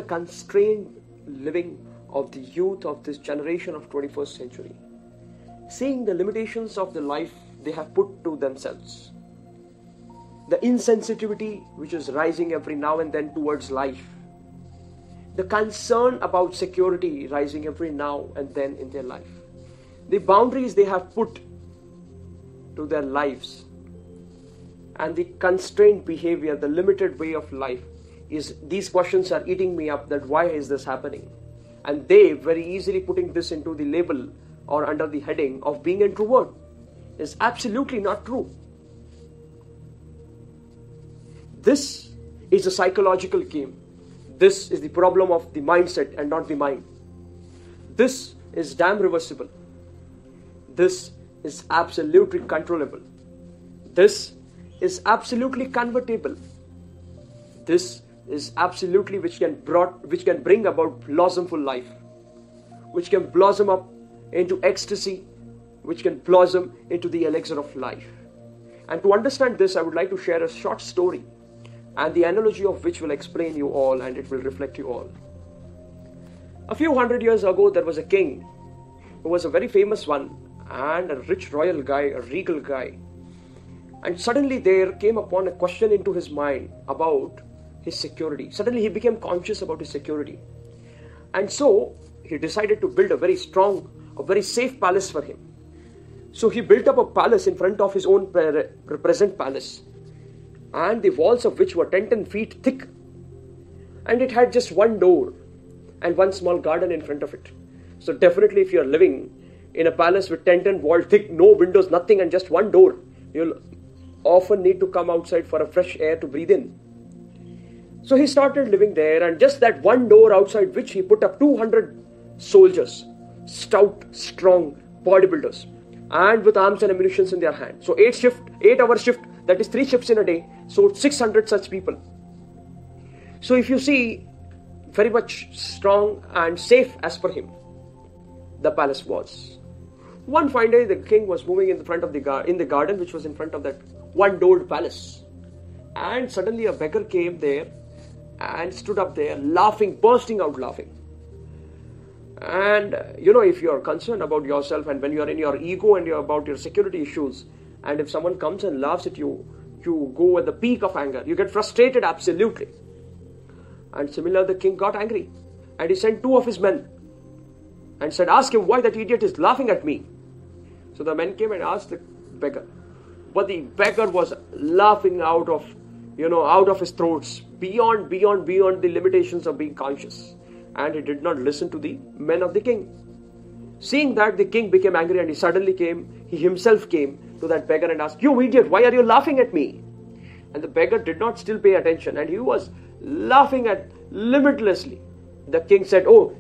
the constrained living of the youth of this generation of 21st century, seeing the limitations of the life they have put to themselves, the insensitivity which is rising every now and then towards life, the concern about security rising every now and then in their life, the boundaries they have put to their lives, and the constrained behavior, the limited way of life, is these questions are eating me up, that why is this happening? And they very easily putting this into the label or under the heading of being introvert is absolutely not true. This is a psychological game. This is the problem of the mindset and not the mind. This is damn reversible. This is absolutely controllable. This is absolutely convertible. This is absolutely which can bring about blossomful life, which can blossom up into ecstasy, which can blossom into the elixir of life. And to understand this, I would like to share a short story, and the analogy of which will explain you all and it will reflect you all. A few hundred years ago, there was a king who was a very famous one and a rich royal guy, a regal guy. And suddenly there came upon a question into his mind about his security. Suddenly he became conscious about his security. And so he decided to build a very strong, a very safe palace for him. So he built up a palace in front of his own present palace, and the walls of which were 10 feet thick. And it had just one door and one small garden in front of it. So definitely if you are living in a palace with 10 wall thick, no windows, nothing, and just one door, you'll often need to come outside for a fresh air to breathe in. So he started living there, and just that one door outside which he put up 200 soldiers, stout, strong bodybuilders, and with arms and ammunition in their hand. So 8-hour shift, that is 3 shifts in a day, so 600 such people. So if you see, very much strong and safe as per him, the palace was. One fine day, the king was moving in front of the garden which was in front of that one-doored palace, and suddenly a beggar came there and stood up there laughing, bursting out laughing. And if you are concerned about yourself, and when you are in your ego and you're about your security issues, and if someone comes and laughs at you, you go at the peak of anger, you get frustrated absolutely. And similarly, the king got angry, and he sent 2 of his men and said, ask him why that idiot is laughing at me. So the men came and asked the beggar, but the beggar was laughing out of his throats, beyond the limitations of being conscious. And he did not listen to the men of the king. Seeing that, the king became angry, and he himself came to that beggar and asked, you idiot, why are you laughing at me? And the beggar did not still pay attention, and he was laughing at limitlessly. The king said, oh,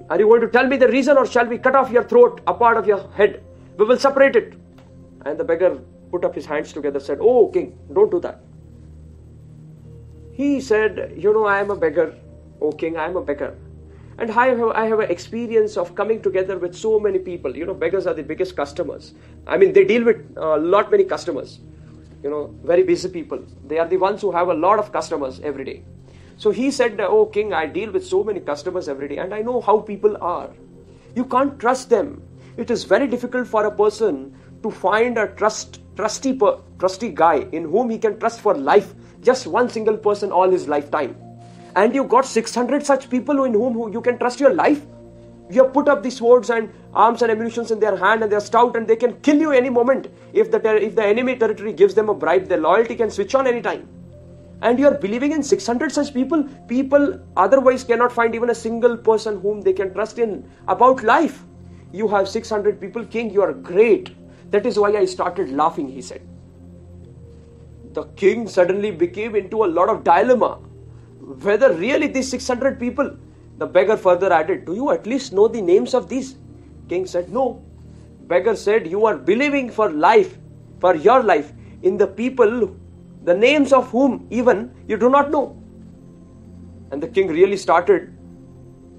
are you going to tell me the reason, or shall we cut off your throat, a part of your head? We will separate it. And the beggar put up his hands together, said, oh king, don't do that. He said, I am a beggar. Oh king, I am a beggar. And I have an experience of coming together with so many people. Beggars are the biggest customers. I mean, they deal with many customers. Very busy people. They are the ones who have a lot of customers every day. So he said, oh king, I deal with so many customers every day, and I know how people are. You can't trust them. It is very difficult for a person to find a trusty guy in whom he can trust for life. Just one single person all his lifetime. And you got 600 such people in whom you can trust your life. You have put up the swords and arms and ammunition in their hand, and they are stout, and they can kill you any moment. If the enemy territory gives them a bribe, their loyalty can switch on any time. And you are believing in 600 such people. People otherwise cannot find even a single person whom they can trust in about life. You have 600 people, king, you are great. That is why I started laughing, he said. The king suddenly became into a lot of dilemma. Whether really these 600 people, the beggar further added, do you at least know the names of these? King said, no. Beggar said, you are believing for your life, in the people, the names of whom even you do not know. And the king really started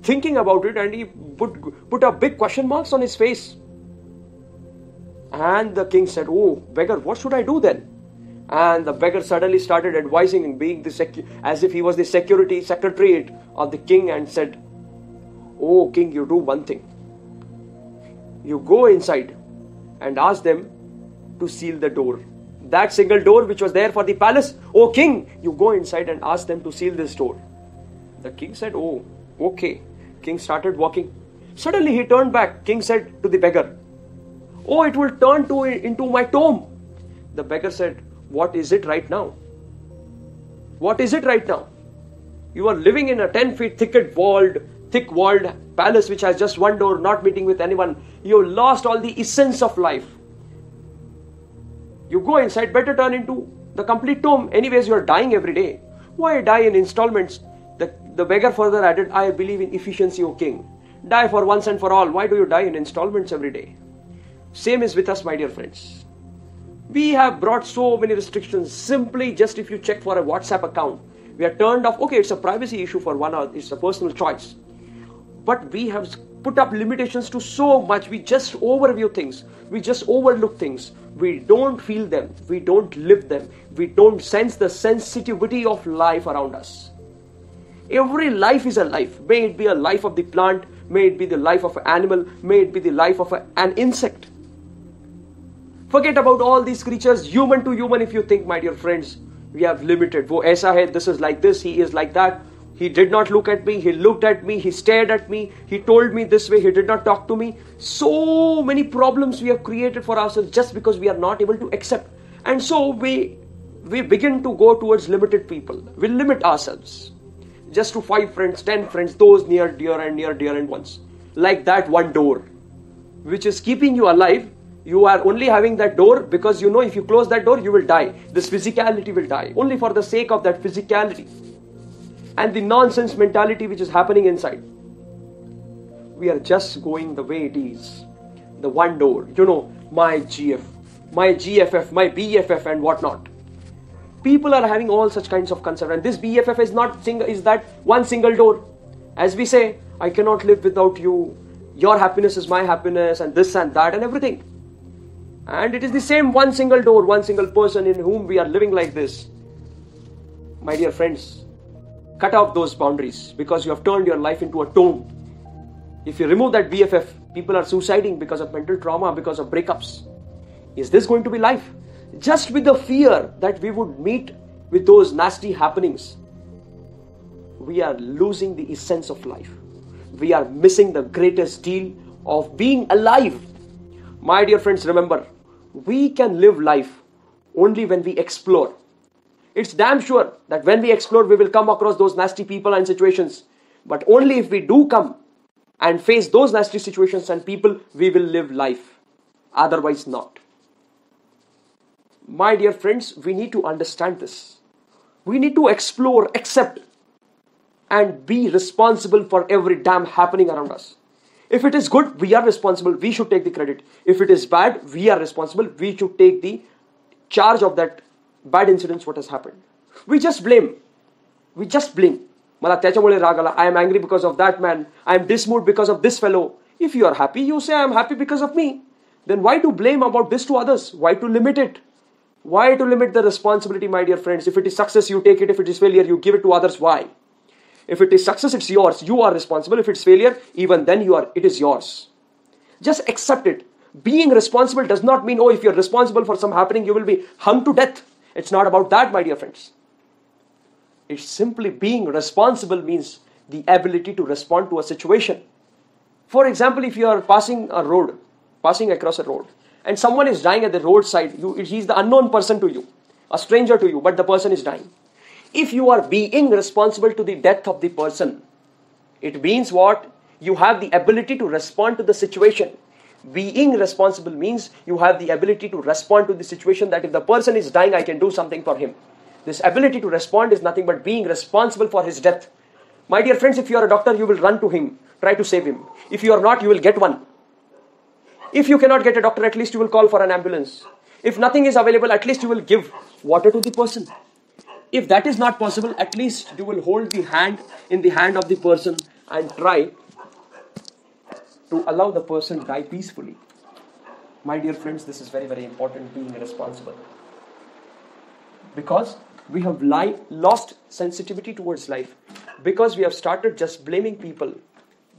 thinking about it, and he put a big question marks on his face. And the king said, oh, beggar, what should I do then? And the beggar suddenly started advising and being as if he was the security secretariat of the king, and said, "Oh king, you do one thing. You go inside and ask them to seal the door. That single door which was there for the palace. Oh king, you go inside and ask them to seal this door." The king said, "Oh, okay." King started walking. Suddenly he turned back. King said to the beggar, "Oh, it will turn into my tomb." The beggar said, "What is it right now? What is it right now? You are living in a 10 feet thick walled palace which has just one door, not meeting with anyone. You have lost all the essence of life. You go inside, better turn into the complete tomb. Anyways, you are dying every day. Why die in installments?" The beggar further added, "I believe in efficiency, O king. Die for once and for all. Why do you die in installments every day?" Same is with us, my dear friends. We have brought so many restrictions. Simply just if you check for a WhatsApp account, we are turned off. Okay, it's a privacy issue for one hour. It's a personal choice. But we have put up limitations to so much. We just overview things. We just overlook things. We don't feel them. We don't live them. We don't sense the sensitivity of life around us. Every life is a life. May it be a life of the plant. May it be the life of an animal. May it be the life of an insect. Forget about all these creatures, human to human. If you think, my dear friends, we have limited. Wo aisa hai, this is like this, he is like that. He did not look at me, he looked at me, he stared at me, he told me this way, he did not talk to me. So many problems we have created for ourselves just because we are not able to accept. And so we begin to go towards limited people. We limit ourselves just to 5 friends, 10 friends, those near dear and ones. Like that one door, which is keeping you alive. You are only having that door because you know if you close that door, you will die. This physicality will die. Only for the sake of that physicality. And the nonsense mentality which is happening inside. We are just going the way it is. The one door. You know, my GF, my GFF, my BFF and whatnot. People are having all such kinds of concept. And this BFF is that one single door. As we say, I cannot live without you. Your happiness is my happiness, and this and that and everything. And it is the same one single door, one single person in whom we are living like this. My dear friends, cut off those boundaries because you have turned your life into a tomb. If you remove that BFF, people are suiciding because of mental trauma, because of breakups. Is this going to be life? Just with the fear that we would meet with those nasty happenings, we are losing the essence of life. We are missing the greatest deal of being alive. My dear friends, remember, we can live life only when we explore. It's damn sure that when we explore, we will come across those nasty people and situations. But only if we do come and face those nasty situations and people, we will live life. Otherwise not. My dear friends, we need to understand this. We need to explore, accept, and be responsible for every damn happening around us. If it is good, we are responsible. We should take the credit. If it is bad, we are responsible. We should take the charge of that bad incidents what has happened. We just blame. We just blame. Mala त्याच्यामुळे राग आला. I am angry because of that man. I am dismoved because of this fellow. If you are happy, you say I am happy because of me. Then why to blame about this to others? Why to limit it? Why to limit the responsibility, my dear friends? If it is success, you take it. If it is failure, you give it to others. Why? If it is success, it's yours. You are responsible. If it's failure, even then it is yours. Just accept it. Being responsible does not mean, oh, if you're responsible for some happening, you will be hung to death. It's not about that, my dear friends. It's simply being responsible means the ability to respond to a situation. For example, if you are passing across a road, and someone is dying at the roadside, he's the unknown person to you, a stranger to you, but the person is dying. If you are being responsible to the death of the person, it means what? You have the ability to respond to the situation. Being responsible means you have the ability to respond to the situation, that if the person is dying, I can do something for him. This ability to respond is nothing but being responsible for his death. My dear friends, if you are a doctor, you will run to him, try to save him. If you are not, you will get one. If you cannot get a doctor, at least you will call for an ambulance. If nothing is available, at least you will give water to the person. If that is not possible, at least you will hold the hand in the hand of the person and try to allow the person die peacefully. My dear friends, this is very, very important, being responsible. Because we have lost sensitivity towards life. Because we have started just blaming people.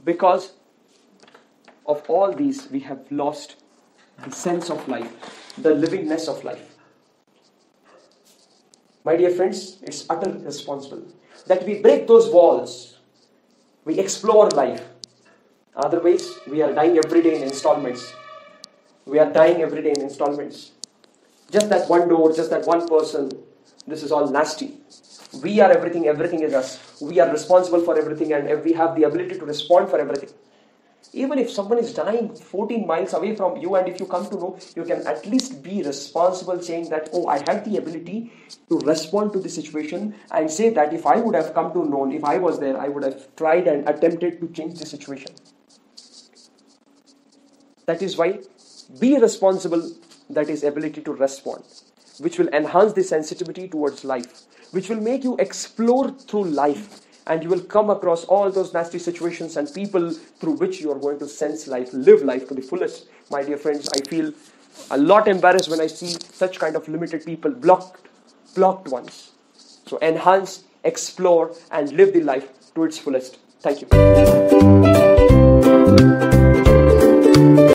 Because of all these, we have lost the sense of life, the livingness of life. My dear friends, it's utterly irresponsible that we break those walls. We explore life. Otherwise, we are dying every day in installments. We are dying every day in installments. Just that one door, just that one person. This is all nasty. We are everything, everything is us. We are responsible for everything and we have the ability to respond for everything. Even if someone is dying 14 miles away from you and if you come to know, you can at least be responsible saying that, oh, I have the ability to respond to the situation and say that if I would have come to know, if I was there, I would have tried and attempted to change the situation. That is why be responsible, that is ability to respond, which will enhance the sensitivity towards life, which will make you explore through life, and you will come across all those nasty situations and people through which you are going to sense life, live life to the fullest. My dear friends, I feel a lot embarrassed when I see such kind of limited people, blocked ones. So enhance, explore, and live the life to its fullest. Thank you.